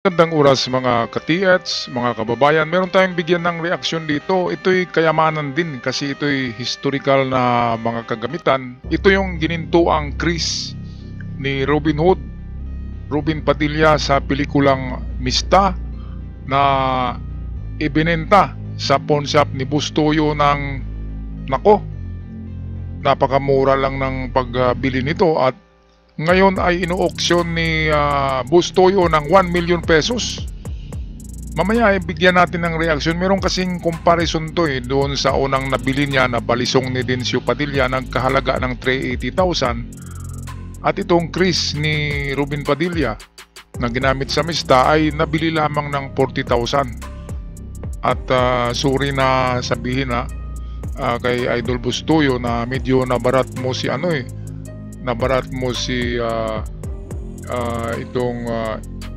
Magandang oras mga ka-TH, mga kababayan. Meron tayong bigyan ng reaksyon dito. Ito'y kayamanan din kasi ito'y historical na mga kagamitan. Ito yung ginintuang Chris ni Robin Hood, Robin Padilla sa pelikulang Mista na ibinenta sa pawn shop ni Bustoyo ng nako, napakamura lang ng pagbili nito at ngayon ay ino-auction ni Bustoyo ng 1 million pesos. Mamaya ay bigyan natin ng reaksyon. Meron kasing comparison to doon sa unang nabili niya na balisong ni Dencio Padilla ng kahalaga ng 380,000 at itong Chris ni Robin Padilla na ginamit sa Mista ay nabili lamang ng 40,000. At sorry na sabihin kay Idol Bustoyo na medyo nabarat mo si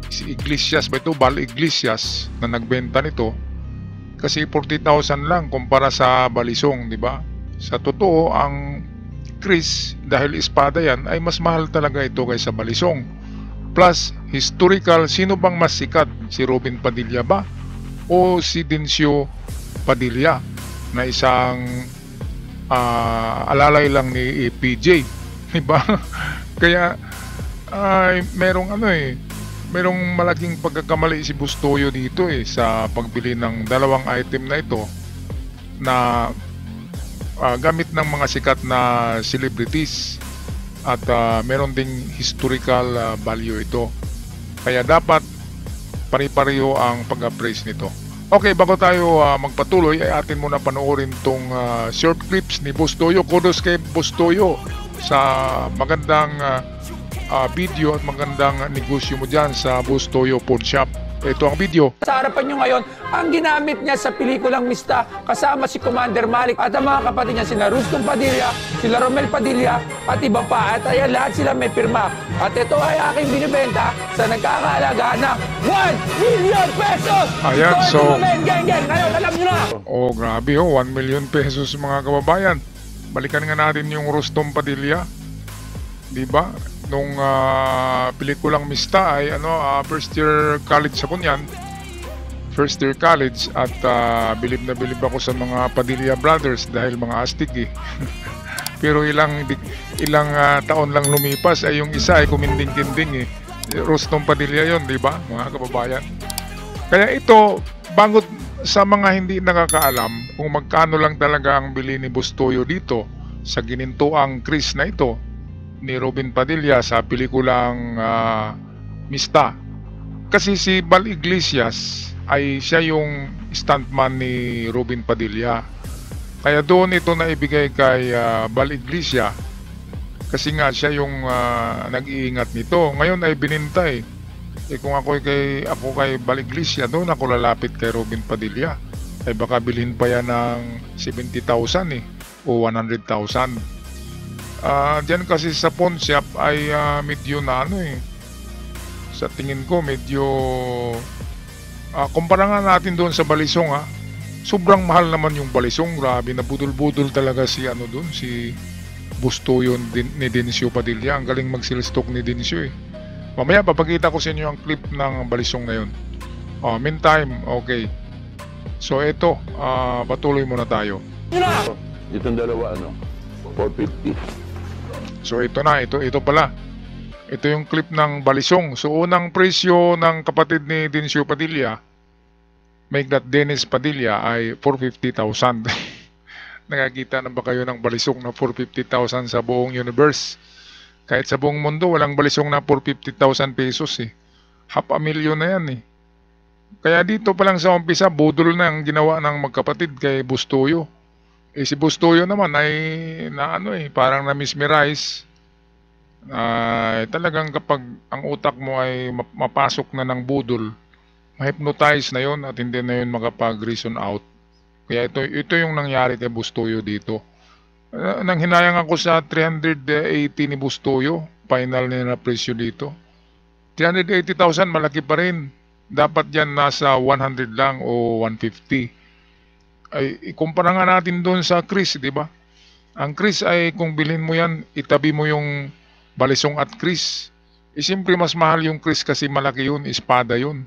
si Iglesias ba ito? Bal Iglesias na nagbenta nito kasi 40,000 lang kumpara sa balisong, di ba? Sa totoo, ang Chris dahil espada yan ay mas mahal talaga ito kaysa balisong. Plus, historical, sino bang mas sikat? Si Robin Padilla ba? O si Dencio Padilla na isang alalay lang ni PJ? Diba? Kaya merong malaking pagkakamali si Bustoyo dito sa pagbili ng dalawang item na ito na gamit ng mga sikat na celebrities at meron ding historical value ito. Kaya dapat pari-pareho ang pag-appraise nito. Okay, bago tayo magpatuloy ay atin muna panoorin tong short clips ni Bustoyo. Kudos kay Bustoyo sa magandang video at magandang negosyo mo dyan sa Bustoyo Pawn Shop. Ito ang video. Sa harapan nyo ngayon, ang ginamit niya sa pelikulang Mista kasama si Commander Malik at ang mga kapatid niya sina Rustom Padilla, sila Romel Padilla at iba pa. At ayan, lahat sila may pirma. At ito ay aking binibenta sa nagkakahalaga ng 1 million pesos! Ayan, so Gang, ngayon alam nyo na! Oh, grabe 1 million pesos mga kababayan. Balikan nga natin yung Rustom Padilla. Diba? Nung pelikulang Mista ay first year college ako niyan. First year college at bilib na bilib ako sa mga Padilla brothers dahil mga astig Pero ilang taon lang lumipas ay yung isa ay kuminding-kinding Rustom Padilla yon, di ba mga kababayan? Kaya ito, bagot sa mga hindi nakakaalam kung magkano lang talaga ang bili ni Bustoyo dito sa ginintuang Chris na ito ni Robin Padilla sa pelikulang Mista. Kasi si Bal Iglesias ay siya yung stuntman ni Robin Padilla. Kaya doon ito na ibigay kay Bal Iglesias kasi nga siya yung nag-iingat nito. Ngayon ay bininta kung ako kay Bal Iglesias, doon ako lalapit kay Robin Padilla. Ay baka bilhin pa yan ng 70,000 o 100,000. Diyan kasi sa pawn shop ay medyo na sa tingin ko medyo kumpara nga natin doon sa balisong sobrang mahal naman yung balisong. Grabe na budol-budol talaga si doon, si Bustoyo ni Dencio Padilla. Ang galing mag-sell-stock ni Dencio Mamaya papakita ko sa inyo ang clip ng balisong na yun. Meantime, okay. So ito, patuloy muna tayo. Itong dalawa 450. So ito pala. Ito yung clip ng balisong. So unang presyo ng kapatid ni Dencio Padilla, Magnat Dennis Padilla, ay 450,000. Nakakita na ba kayo ng balisong na 450,000 sa buong universe? Kahit sa buong mundo walang balisong na 450,000 pesos Half a million na yan Kaya dito pa lang sa umpisa, budol na ang ginawa ng magkapatid kay Bustoyo. Si Bustoyo naman ay parang na-mesmerize. Talagang kapag ang utak mo ay mapasok na ng budol, ma-hypnotize na yon at hindi na yun makapag-reason out. Kaya ito yung nangyari kay Bustoyo dito. Nang hinayang ako sa 380 ni Bustoyo, final na presyo dito. 380,000 malaki pa rin. Dapat yan nasa 100 lang o 150. Ay ikumpara nga natin doon sa Chris, di ba? Ang Chris ay kung bilhin mo yan, itabi mo yung balisong at Chris. Siyempre mas mahal yung Chris kasi malaki yun, espada yun.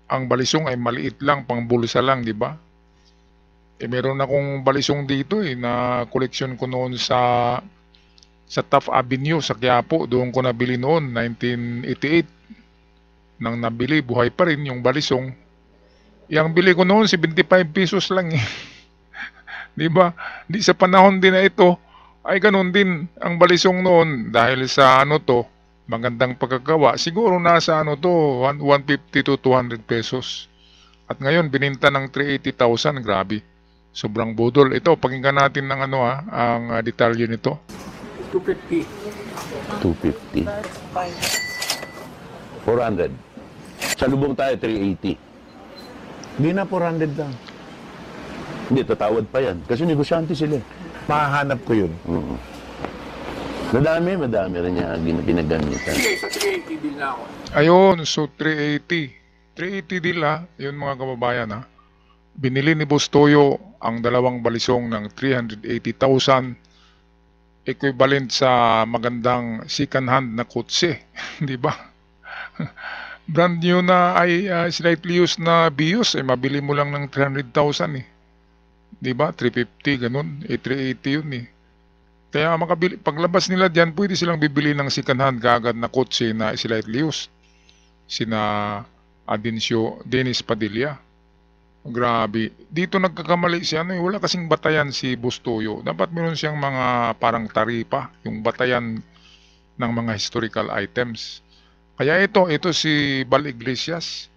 ang balisong ay maliit lang, pang bulsa lang, di ba? Meron akong balisong dito na koleksyon ko noon sa Taft Avenue sa Quiapo. Doon ko nabili noon, 1988. Nang nabili, buhay pa rin yung balisong. Yang bili ko noon, 75 pesos lang eh. Di ba? Di sa panahon din na ito, ay ganun din ang balisong noon dahil sa magandang pagkagawa. Siguro nasa 150 to 200 pesos. At ngayon, bininta ng 380,000. Grabe. Sobrang budol. Ito, pakinggan natin ng ang detalye nito. 250. 250. 400. Sa lubong tayo, 380. Hindi na 400 lang. Hindi, tatawad pa yan. Kasi negosyante sila. Mahanap ko yun. Madami rin niya ginagamitan. Sige, sa 380 din na ako. Ayun, so 380. 380 din yun mga kababayan Binili ni Bustoyo ang dalawang balisong ng 380,000, equivalent sa magandang second hand na kotse, di ba? Brand new na ay slightly used na Vios mabili mo lang ng 300,000 Di ba? 350 ganun, 380 yun Kaya paglabas nila diyan, pwede silang bibili ng second hand kaagad na kotse na slightly used. Sina Dennis Padilla. Grabe. Dito nagkakamali siya. Wala kasing batayan si Bustoyo. Dapat meron siyang mga parang taripa. Yung batayan ng mga historical items. Kaya ito si Bal Iglesias.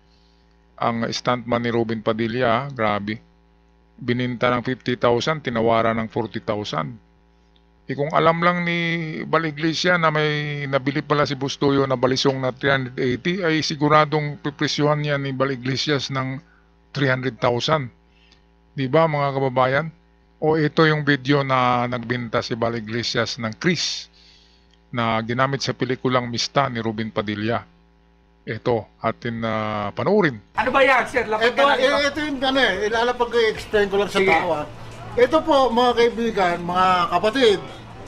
Ang stuntman ni Robin Padilla. Grabe. Bininta ng 50,000, tinawaran ng 40,000. Kung alam lang ni Bal Iglesias na may nabili pala si Bustoyo na balisong na 380, ay siguradong pipresyuhan niya ni Bal Iglesias ng 300,000. Di ba mga kababayan? O ito yung video na nagbenta si Bal Iglesias ng Chris na ginamit sa pelikulang Mista ni Robin Padilla. Ito, atin panoorin. Ano ba yan, sir? Lapag ka na. Ito yung ilalapag ko, explain ko lang sa Sige. tao. Ito po mga kaibigan, mga kapatid,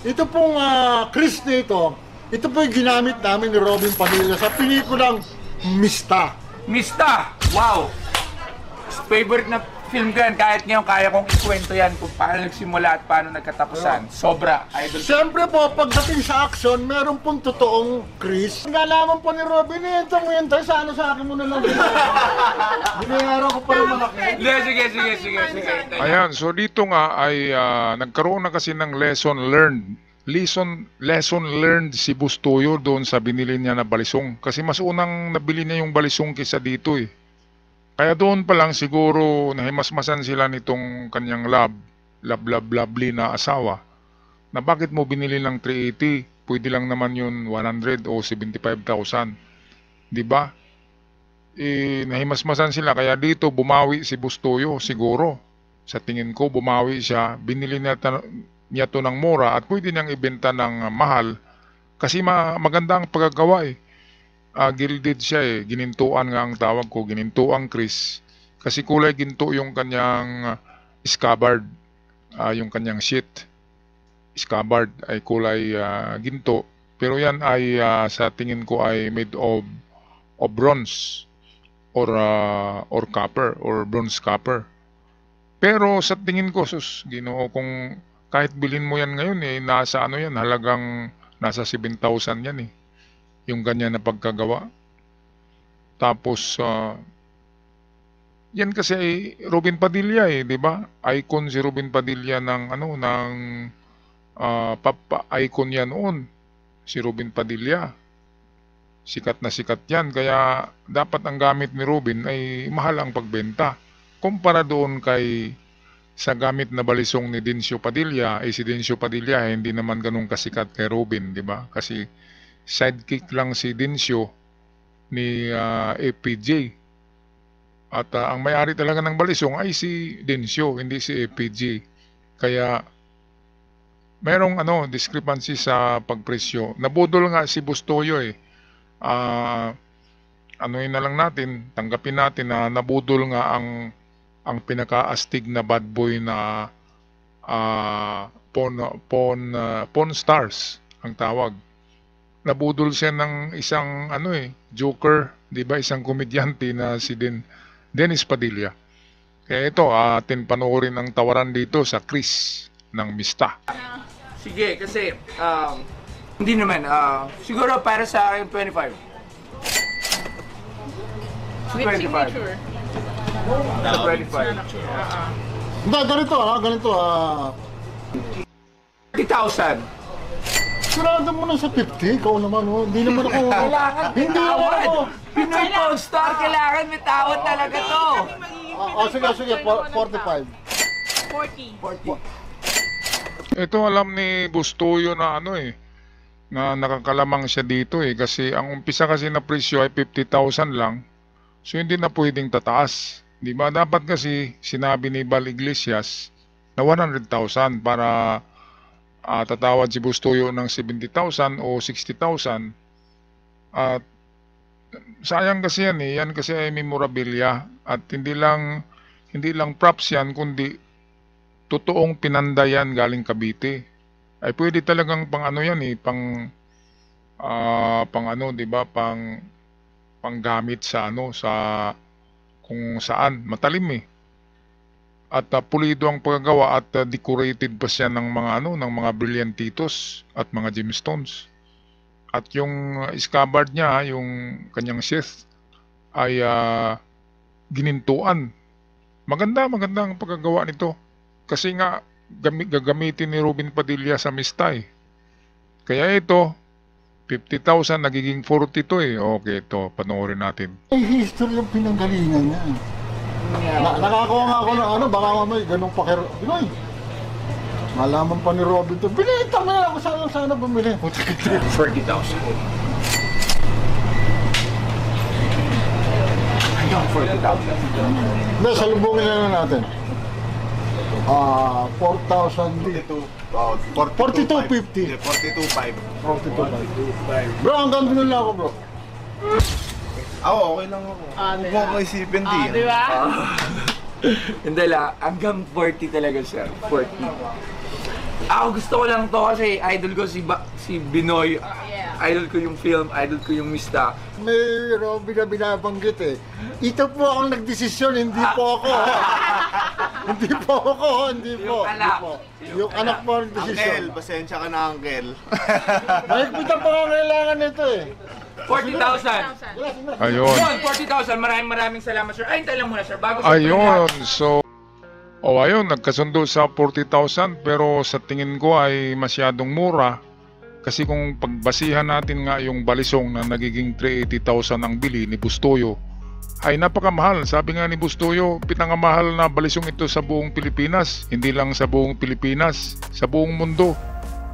ito pong Chris nito, ito po yung ginamit namin ni Robin Padilla sa pelikulang Mista. Mista! Wow! Favorite na film ko yan. Kahit ngayon, kaya kong ikwento yan kung paano nagsimula at paano nagkatapusan. Sobra, idol. Siyempre po, pagdating sa action, meron pong totoong Chris. Nalaman po ni Robin, yun tayo, sa akin mo na lang. Binayaran ko pa naman ako. Sige. Ayan, so dito nga ay nagkaroon na kasi ng lesson learned. Lesson learned si Bustoyo doon sa binili niya na balisong. Kasi mas unang nabili niya yung balisong kaysa dito Kaya doon pa lang siguro nahimasmasan sila nitong kanyang lovely na asawa. Na bakit mo binili ng 380? Pwede lang naman yun 100 o 75,000. Di ba? Nahimasmasan sila. Kaya dito bumawi si Bustoyo siguro. Sa tingin ko bumawi siya. Binili niya to ng mura at pwede niyang ibenta ng mahal. Kasi maganda ang pagkagawa Gilded siya Ginintuan nga ang tawag ko. Ginintuang Chris. Kasi kulay ginto yung kanyang scabbard. Yung kanyang sheet. Scabbard ay kulay ginto. Pero yan ay sa tingin ko ay made of bronze. Or copper. Or bronze copper. Pero sa tingin ko, Ginoo, kung kahit bilhin mo yan ngayon nasa halagang nasa 7,000 yan yung ganyan na pagkagawa. Tapos yan kasi Robin Padilla di ba? Icon si Robin Padilla ng icon yan noon. Si Robin Padilla. Sikat na sikat yan. Kaya dapat ang gamit ni Robin ay mahal ang pagbenta. Kumpara doon sa gamit na balisong ni Dencio Padilla, si Dencio Padilla hindi naman ganun kasikat kay Robin, di ba? Kasi sidekick lang si Dencio ni APJ. At ang may-ari talaga ng balisong ay si Dencio, hindi si APJ. Kaya merong discrepancy sa pagpresyo. Nabudol nga si Bustoyo na lang natin, tanggapin natin na nabudol nga ang pinakaastig na bad boy na Pawn Stars ang tawag. Nabudol siya ng isang joker Di ba? Isang komedyante na si Dennis Padilla. Kaya ito, atin panoorin ang tawaran dito sa Chris ng Mista. Sige, kasi hindi naman. Siguro para sa akin 25. With 25. signature. Sa 25. Hindi, ganito 50,000. Sigurado mo na sa 50, ikaw naman, oh. Hindi naman ako. Kailangan may Hindi naman tawad. ako. Pinoy Pawn Star, kailangan may tawad talaga to. Sige, 45. 40. Ito alam ni Bustoyo na na nakakalamang siya dito kasi ang umpisa kasi na presyo ay 50,000 lang. So hindi na pwedeng tataas. Di ba? Dapat kasi sinabi ni Bal Iglesias na 100,000 para tatawad si Bustoyo ng 70,000 o 60,000. At sayang kasi yan yan kasi ay memorabilia at hindi lang props yan kundi totoong pinandayan galing Cavite. Ay pwede talagang pang yan pang 'di ba, panggamit sa sa kung saan matalim at pulido ang paggawa at decorated pa siya ng mga ng mga brillantitos at mga gemstones. At yung scabbard niya, yung kanyang sheath ay ginintuan. Maganda ang pagkagawa nito. Kasi nga gagamitin ni Robin Padilla sa Mista Kaya ito 50,000 nagiging 42 Okay, ito panoorin natin. Ay, history yung pinanggalingan niya. Nakakuha nga ako ng baka mamay, ganun Pinoy. Malaman pa ni Robin to. Binita mo na ako sana bumili. 40,000. Hanggang 40,000. Hindi, salubungin na natin. 4,000. 42.50. 42.5. 42.5. Bro, hanggang doon lang ako, bro. Okay lang ako. Huwag mo ako isipin din. Di ba? Hindi lang, hanggang 40 talaga sir. 40. Ako gusto ko lang to kasi idol ko si Binoy. Idol ko yung film, idol ko yung Mista. May Robin na binabanggit Ito po ang nagdesisyon, hindi po ako. Hindi po. Yung anak po ang nagdesisyon. Uncle, pasensya ka na, Uncle. Mahigpit ang pangangailangan nito 40,000. Ayun. Yun, 40,000. Maraming salamat sir. Ay, hintay lang muna sir. Bago Ayun. So ayun, nagkasundo sa 40,000 pero sa tingin ko ay masyadong mura. Kasi kung pagbasihan natin nga yung balisong na nagiging 380,000 ang bili ni Bustoyo, ay napakamahal. Sabi nga ni Bustoyo, pinangamahal na balisong ito sa buong Pilipinas. Hindi lang sa buong Pilipinas, sa buong mundo.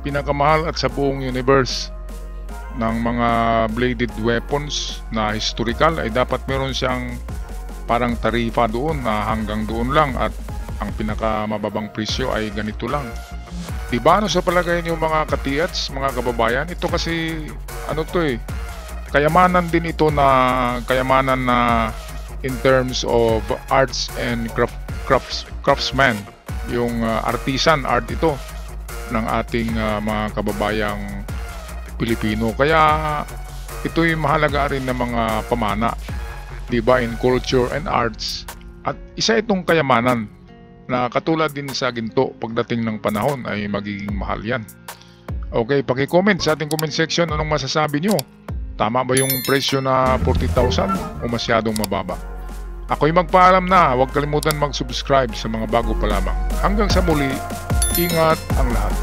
Pinakamahal at sa buong universe ng mga bladed weapons na historical ay dapat meron siyang parang tarifa doon na hanggang doon lang at ang pinakamababang presyo ay ganito lang. Diba sa palagay niyo mga katiyats, mga kababayan? Ito kasi kayamanan din ito na kayamanan na in terms of arts and craftsman. Yung artisan art ito ng ating mga kababayang Pilipino. Kaya ito'y mahalaga rin ng mga pamana, diba, in culture and arts. At isa itong kayamanan na katulad din sa ginto, pagdating ng panahon ay magiging mahal yan. Okay, paki-comment sa ating comment section anong masasabi nyo. Tama ba yung presyo na 40,000 o masyadong mababa? Ako'y magpaalam na, huwag kalimutan mag-subscribe sa mga bago pa lamang. Hanggang sa muli, ingat ang lahat.